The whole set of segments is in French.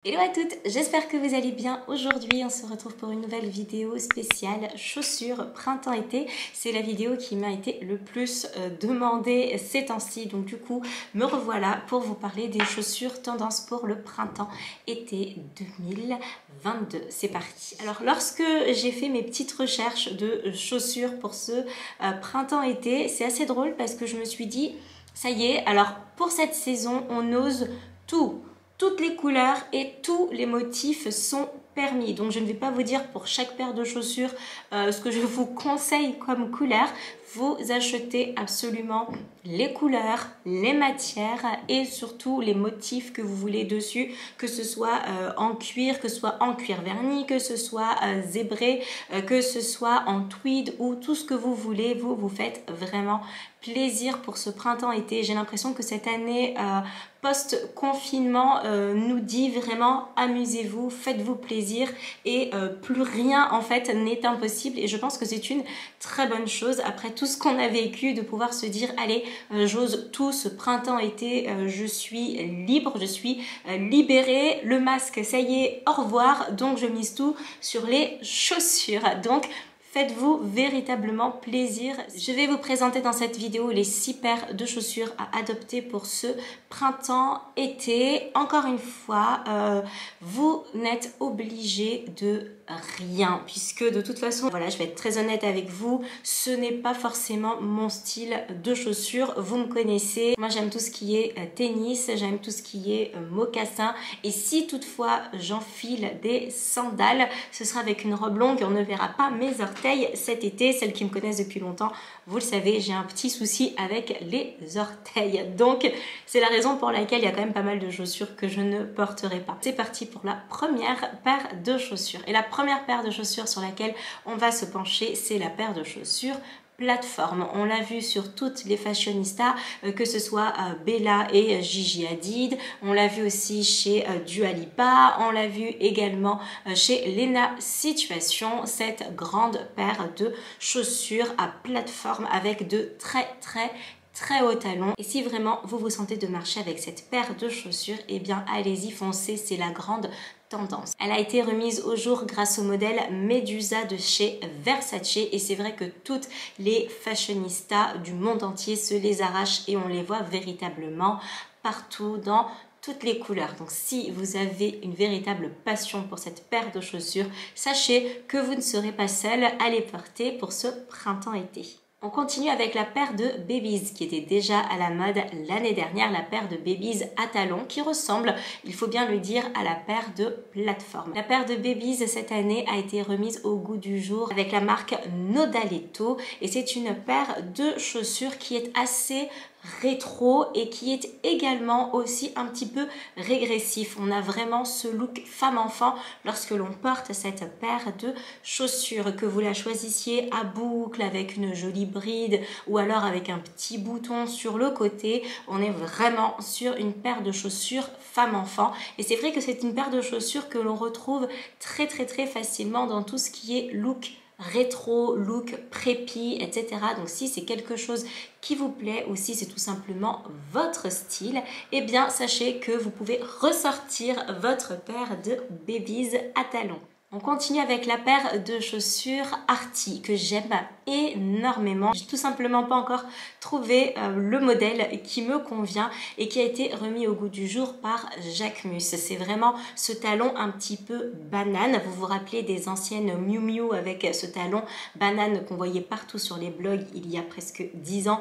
Hello à toutes, j'espère que vous allez bien. Aujourd'hui, on se retrouve pour une nouvelle vidéo spéciale chaussures printemps-été. C'est la vidéo qui m'a été le plus demandée ces temps-ci. Donc du coup, me revoilà pour vous parler des chaussures tendance pour le printemps-été 2022. C'est parti. Alors, lorsque j'ai fait mes petites recherches de chaussures pour ce printemps-été, c'est assez drôle parce que je me suis dit, ça y est, alors pour cette saison, on ose tout. Toutes les couleurs et tous les motifs sont permis. Donc je ne vais pas vous dire pour chaque paire de chaussures ce que je vous conseille comme couleur. Vous achetez absolument les couleurs, les matières et surtout les motifs que vous voulez dessus, que ce soit en cuir, que ce soit en cuir verni, que ce soit zébré, que ce soit en tweed ou tout ce que vous voulez. Vous faites vraiment plaisir pour ce printemps-été. J'ai l'impression que cette année post-confinement nous dit vraiment amusez-vous, faites-vous plaisir et plus rien en fait n'est impossible et je pense que c'est une très bonne chose après tout ce qu'on a vécu de pouvoir se dire allez j'ose tout ce printemps-été, je suis libre, je suis libérée, le masque ça y est au revoir, donc je mise tout sur les chaussures. Donc faites-vous véritablement plaisir. Je vais vous présenter dans cette vidéo les 6 paires de chaussures à adopter pour ce printemps-été. Encore une fois, vous n'êtes obligé de rien puisque de toute façon, voilà, je vais être très honnête avec vous, ce n'est pas forcément mon style de chaussures. Vous me connaissez, moi j'aime tout ce qui est tennis, j'aime tout ce qui est mocassin et si toutefois j'enfile des sandales, ce sera avec une robe longue et on ne verra pas mes orteils cet été. Celles qui me connaissent depuis longtemps, vous le savez, j'ai un petit souci avec les orteils. Donc c'est la raison pour laquelle il y a quand même pas mal de chaussures que je ne porterai pas. C'est parti pour la première paire de chaussures. Et la première paire de chaussures sur laquelle on va se pencher, c'est la paire de chaussures plateforme. On l'a vu sur toutes les fashionistas, que ce soit Bella et Gigi Hadid. On l'a vu aussi chez Dua Lipa. On l'a vu également chez Lena Situation. Cette grande paire de chaussures à plateforme avec de très hauts talons. Et si vraiment vous vous sentez de marcher avec cette paire de chaussures, eh bien allez-y, foncez, c'est la grande tendance. Elle a été remise au jour grâce au modèle Medusa de chez Versace et c'est vrai que toutes les fashionistas du monde entier se les arrachent et on les voit véritablement partout dans toutes les couleurs. Donc si vous avez une véritable passion pour cette paire de chaussures, sachez que vous ne serez pas seul à les porter pour ce printemps-été. On continue avec la paire de Babies qui était déjà à la mode l'année dernière, la paire de Babies à talons qui ressemble, il faut bien le dire, à la paire de plateforme. La paire de Babies cette année a été remise au goût du jour avec la marque Nodaletto et c'est une paire de chaussures qui est assez rétro et qui est également aussi un petit peu régressif. On a vraiment ce look femme-enfant lorsque l'on porte cette paire de chaussures, que vous la choisissiez à boucle avec une jolie bride ou alors avec un petit bouton sur le côté. On est vraiment sur une paire de chaussures femme-enfant et c'est vrai que c'est une paire de chaussures que l'on retrouve très facilement dans tout ce qui est look rétro, look préppy, etc. Donc si c'est quelque chose qui vous plaît ou si c'est tout simplement votre style, eh bien sachez que vous pouvez ressortir votre paire de Babies à talons. On continue avec la paire de chaussures Arty que j'aime énormément. J'ai tout simplement pas encore trouvé le modèle qui me convient et qui a été remis au goût du jour par Jacquemus. C'est vraiment ce talon un petit peu banane. Vous vous rappelez des anciennes Miu Miu avec ce talon banane qu'on voyait partout sur les blogs il y a presque 10 ans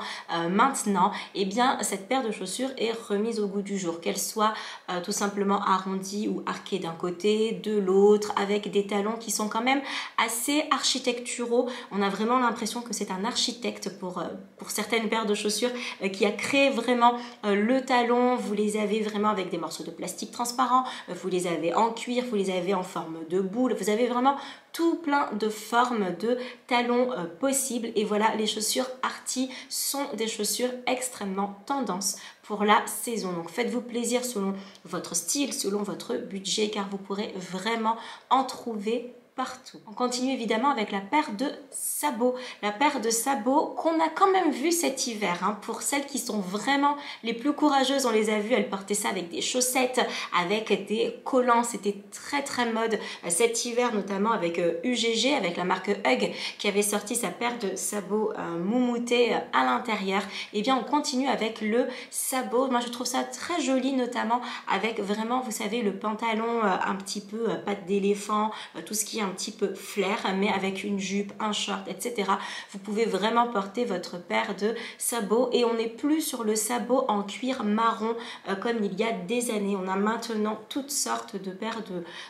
maintenant. Eh bien cette paire de chaussures est remise au goût du jour. Qu'elle soit tout simplement arrondie ou arquée d'un côté, de l'autre, avec des talons qui sont quand même assez architecturaux. On a vraiment l'impression que c'est un architecte pour certaines paires de chaussures qui a créé vraiment le talon. Vous les avez vraiment avec des morceaux de plastique transparent, vous les avez en cuir, vous les avez en forme de boule, vous avez vraiment tout plein de formes de talons possibles. Et voilà, les chaussures Arty sont des chaussures extrêmement tendance pour la saison. Donc faites-vous plaisir selon votre style, selon votre budget, car vous pourrez vraiment en trouver partout. On continue évidemment avec la paire de sabots. La paire de sabots qu'on a quand même vu cet hiver. Hein. Pour celles qui sont vraiment les plus courageuses, on les a vues, elles portaient ça avec des chaussettes, avec des collants. C'était très mode cet hiver, notamment avec UGG, avec la marque Hug, qui avait sorti sa paire de sabots moumoutés à l'intérieur. Et bien on continue avec le sabot. Moi je trouve ça très joli, notamment avec vraiment, vous savez, le pantalon un petit peu patte d'éléphant, tout ce qui est un petit peu flair, mais avec une jupe, un short, etc. Vous pouvez vraiment porter votre paire de sabots et on n'est plus sur le sabot en cuir marron comme il y a des années. On a maintenant toutes sortes de paires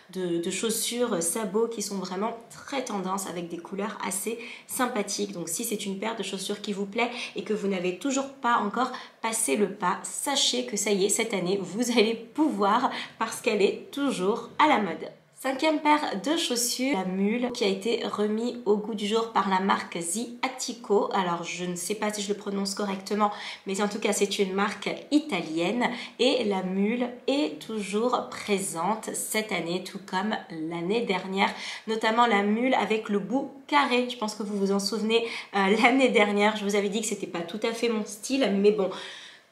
de chaussures sabots qui sont vraiment très tendance avec des couleurs assez sympathiques. Donc si c'est une paire de chaussures qui vous plaît et que vous n'avez toujours pas encore passé le pas, sachez que ça y est, cette année, vous allez pouvoir parce qu'elle est toujours à la mode. Cinquième paire de chaussures, la mule qui a été remis au goût du jour par la marque The Attico. Alors je ne sais pas si je le prononce correctement, mais en tout cas c'est une marque italienne et la mule est toujours présente cette année, tout comme l'année dernière, notamment la mule avec le bout carré. Je pense que vous vous en souvenez, l'année dernière je vous avais dit que c'était pas tout à fait mon style, mais bon,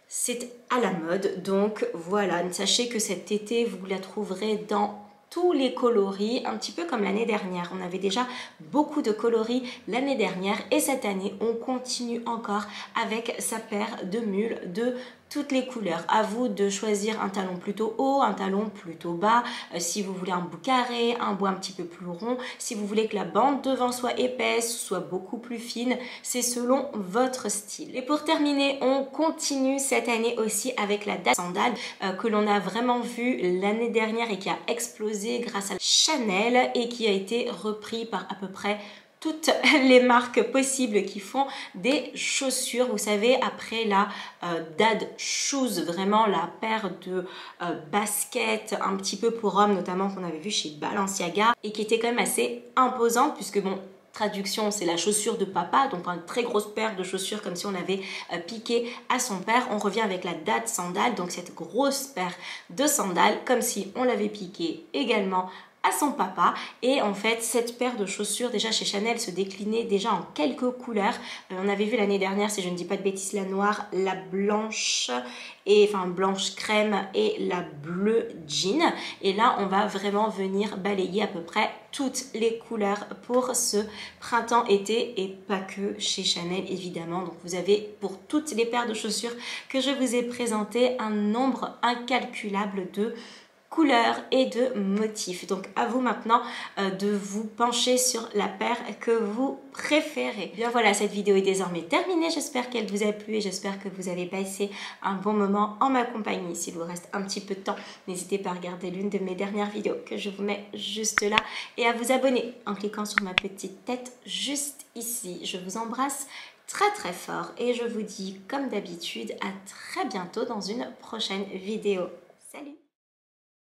c'est à la mode, donc voilà. Sachez que cet été vous la trouverez dans tous les coloris, un petit peu comme l'année dernière. On avait déjà beaucoup de coloris l'année dernière et cette année on continue encore avec sa paire de mules de toutes les couleurs. À vous de choisir un talon plutôt haut, un talon plutôt bas, si vous voulez un bout carré, un bout un petit peu plus rond, si vous voulez que la bande devant soit épaisse, soit beaucoup plus fine, c'est selon votre style. Et pour terminer, on continue cette année aussi avec la date sandale que l'on a vraiment vu l'année dernière et qui a explosé grâce à Chanel et qui a été repris par à peu près toutes les marques possibles qui font des chaussures. Vous savez, après la dad shoes, vraiment la paire de baskets un petit peu pour hommes, notamment qu'on avait vu chez Balenciaga et qui était quand même assez imposante puisque bon, traduction, c'est la chaussure de papa, donc une très grosse paire de chaussures comme si on avait piqué à son père. On revient avec la dad sandale, donc cette grosse paire de sandales comme si on l'avait piqué également à son papa. Et en fait cette paire de chaussures déjà chez Chanel se déclinait déjà en quelques couleurs. On avait vu l'année dernière, si je ne dis pas de bêtises, la noire, la blanche et enfin blanche crème et la bleue jean. Et là on va vraiment venir balayer à peu près toutes les couleurs pour ce printemps-été et pas que chez Chanel évidemment. Donc vous avez pour toutes les paires de chaussures que je vous ai présentées un nombre incalculable de couleurs et de motifs. Donc à vous maintenant de vous pencher sur la paire que vous préférez. Bien voilà, cette vidéo est désormais terminée. J'espère qu'elle vous a plu et j'espère que vous avez passé un bon moment en ma compagnie. S'il vous reste un petit peu de temps, n'hésitez pas à regarder l'une de mes dernières vidéos que je vous mets juste là et à vous abonner en cliquant sur ma petite tête juste ici. Je vous embrasse très fort et je vous dis comme d'habitude à très bientôt dans une prochaine vidéo. Salut!